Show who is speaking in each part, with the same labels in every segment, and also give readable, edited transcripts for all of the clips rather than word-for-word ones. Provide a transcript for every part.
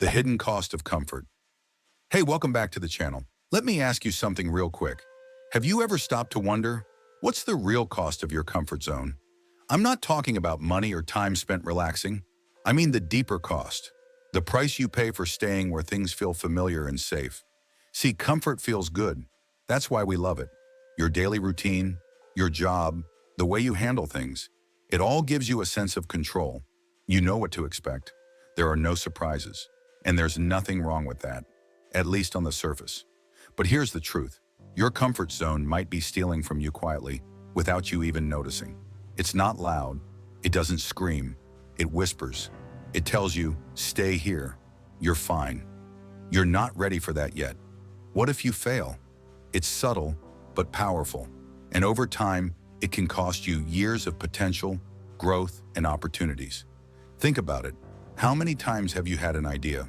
Speaker 1: The hidden cost of comfort. Hey, welcome back to the channel. Let me ask you something real quick. Have you ever stopped to wonder, what's the real cost of your comfort zone? I'm not talking about money or time spent relaxing. I mean the deeper cost. The price you pay for staying where things feel familiar and safe. See, comfort feels good. That's why we love it. Your daily routine, your job, the way you handle things. It all gives you a sense of control. You know what to expect. There are no surprises. And there's nothing wrong with that, at least on the surface. But here's the truth. Your comfort zone might be stealing from you quietly, without you even noticing. It's not loud. It doesn't scream. It whispers. It tells you, stay here. You're fine. You're not ready for that yet. What if you fail? It's subtle, but powerful. And over time, it can cost you years of potential, growth, and opportunities. Think about it. How many times have you had an idea,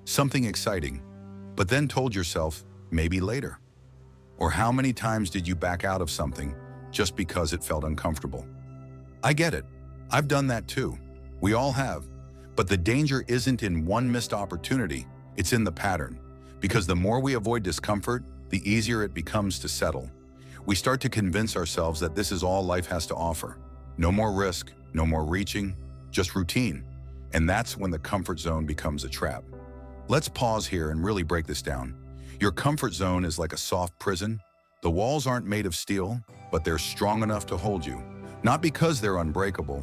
Speaker 1: something exciting, but then told yourself, maybe later? Or how many times did you back out of something just because it felt uncomfortable? I get it. I've done that too. We all have. But the danger isn't in one missed opportunity, it's in the pattern. Because the more we avoid discomfort, the easier it becomes to settle. We start to convince ourselves that this is all life has to offer. No more risk, no more reaching, just routine. And that's when the comfort zone becomes a trap. Let's pause here and really break this down. Your comfort zone is like a soft prison. The walls aren't made of steel, but they're strong enough to hold you. Not because they're unbreakable,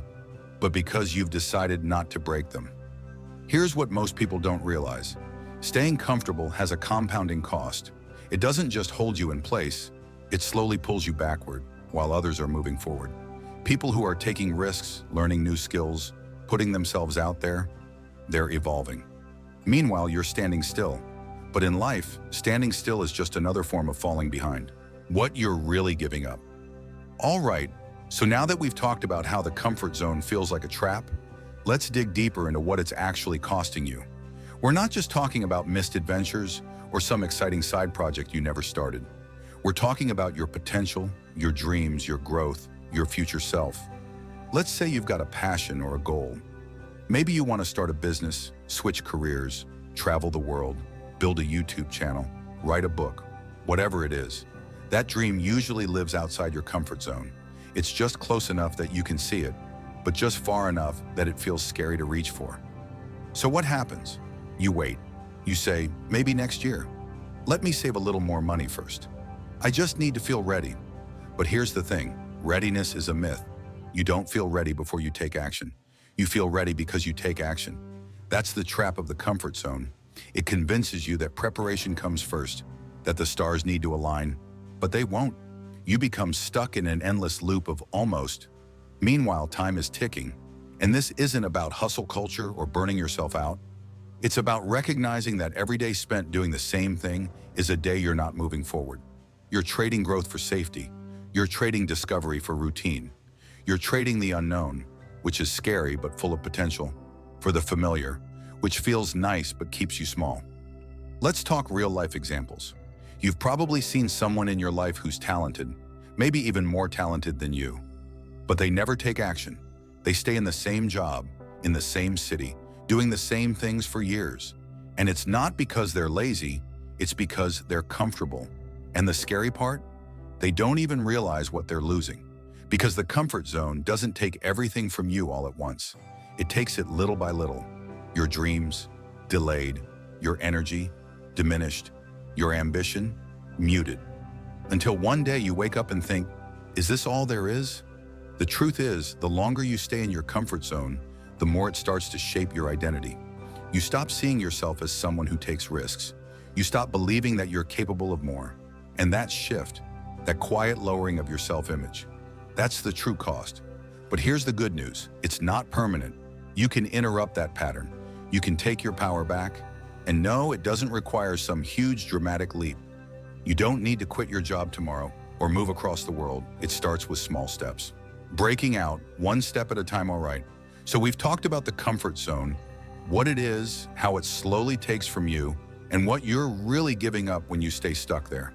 Speaker 1: but because you've decided not to break them. Here's what most people don't realize. Staying comfortable has a compounding cost. It doesn't just hold you in place, it slowly pulls you backward while others are moving forward. People who are taking risks, learning new skills, putting themselves out there, they're evolving. Meanwhile, you're standing still. But in life, standing still is just another form of falling behind. What you're really giving up. All right, so now that we've talked about how the comfort zone feels like a trap, let's dig deeper into what it's actually costing you. We're not just talking about missed adventures or some exciting side project you never started. We're talking about your potential, your dreams, your growth, your future self. Let's say you've got a passion or a goal. Maybe you want to start a business, switch careers, travel the world, build a YouTube channel, write a book, whatever it is. That dream usually lives outside your comfort zone. It's just close enough that you can see it, but just far enough that it feels scary to reach for. So what happens? You wait. You say, maybe next year. Let me save a little more money first. I just need to feel ready. But here's the thing, readiness is a myth. You don't feel ready before you take action. You feel ready because you take action. That's the trap of the comfort zone. It convinces you that preparation comes first, that the stars need to align, but they won't. You become stuck in an endless loop of almost. Meanwhile, time is ticking. And this isn't about hustle culture or burning yourself out. It's about recognizing that every day spent doing the same thing is a day you're not moving forward. You're trading growth for safety. You're trading discovery for routine. You're trading the unknown, which is scary but full of potential, for the familiar, which feels nice but keeps you small. Let's talk real-life examples. You've probably seen someone in your life who's talented, maybe even more talented than you. But they never take action. They stay in the same job, in the same city, doing the same things for years. And it's not because they're lazy, it's because they're comfortable. And the scary part? They don't even realize what they're losing. Because the comfort zone doesn't take everything from you all at once. It takes it little by little. Your dreams, delayed. Your energy, diminished. Your ambition, muted. Until one day you wake up and think, is this all there is? The truth is, the longer you stay in your comfort zone, the more it starts to shape your identity. You stop seeing yourself as someone who takes risks. You stop believing that you're capable of more. And that shift, that quiet lowering of your self-image, that's the true cost. But here's the good news. It's not permanent. You can interrupt that pattern. You can take your power back. And no, it doesn't require some huge dramatic leap. You don't need to quit your job tomorrow or move across the world. It starts with small steps. Breaking out, one step at a time, all right. So we've talked about the comfort zone, what it is, how it slowly takes from you, and what you're really giving up when you stay stuck there.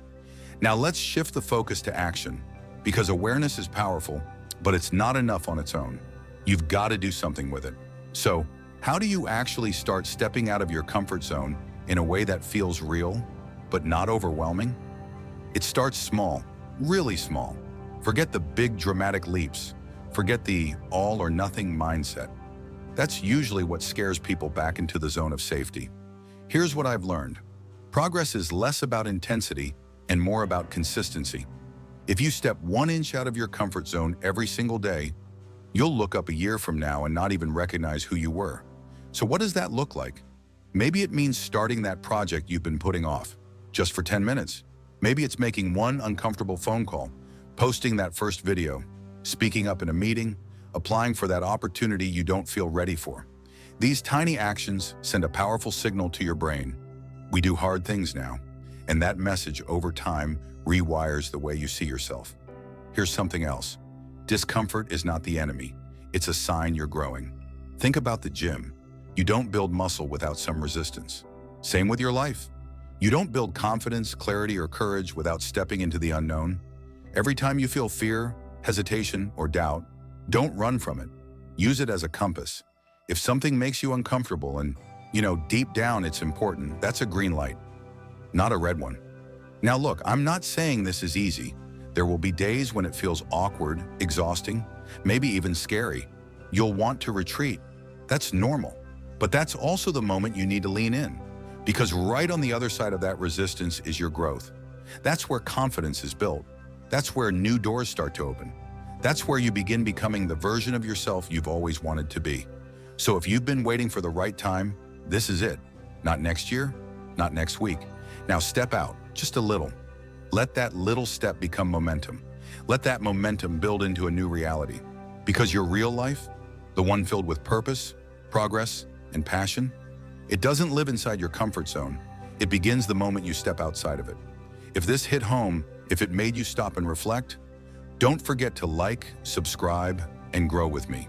Speaker 1: Now let's shift the focus to action, because awareness is powerful, but it's not enough on its own. You've got to do something with it. So How do you actually start stepping out of your comfort zone in a way that feels real, but not overwhelming? It starts small, really small. Forget the big dramatic leaps. Forget the all or nothing mindset. That's usually what scares people back into the zone of safety. Here's what I've learned. Progress is less about intensity and more about consistency. If you step 1 inch out of your comfort zone every single day, you'll look up a year from now and not even recognize who you were. So what does that look like? Maybe it means starting that project you've been putting off, just for 10 minutes. Maybe it's making one uncomfortable phone call, posting that first video, speaking up in a meeting, applying for that opportunity you don't feel ready for. These tiny actions send a powerful signal to your brain. We do hard things now, and that message over time rewires the way you see yourself. Here's something else. Discomfort is not the enemy. It's a sign you're growing. Think about the gym. You don't build muscle without some resistance. Same with your life. You don't build confidence, clarity, or courage without stepping into the unknown. Every time you feel fear, hesitation, or doubt, don't run from it. Use it as a compass. If something makes you uncomfortable and, deep down it's important, that's a green light, not a red one. Now look, I'm not saying this is easy. There will be days when it feels awkward, exhausting, maybe even scary. You'll want to retreat. That's normal. But that's also the moment you need to lean in, because right on the other side of that resistance is your growth. That's where confidence is built. That's where new doors start to open. That's where you begin becoming the version of yourself you've always wanted to be. So if you've been waiting for the right time, this is it. Not next year, not next week. Now step out, just a little. Let that little step become momentum. Let that momentum build into a new reality. Because your real life, the one filled with purpose, progress, and passion, it doesn't live inside your comfort zone. It begins the moment you step outside of it. If this hit home, if it made you stop and reflect, don't forget to like, subscribe, and grow with me.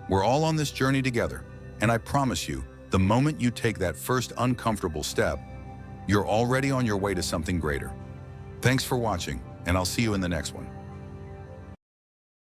Speaker 1: We're all on this journey together, and I promise you, the moment you take that first uncomfortable step, you're already on your way to something greater. Thanks for watching, and I'll see you in the next one.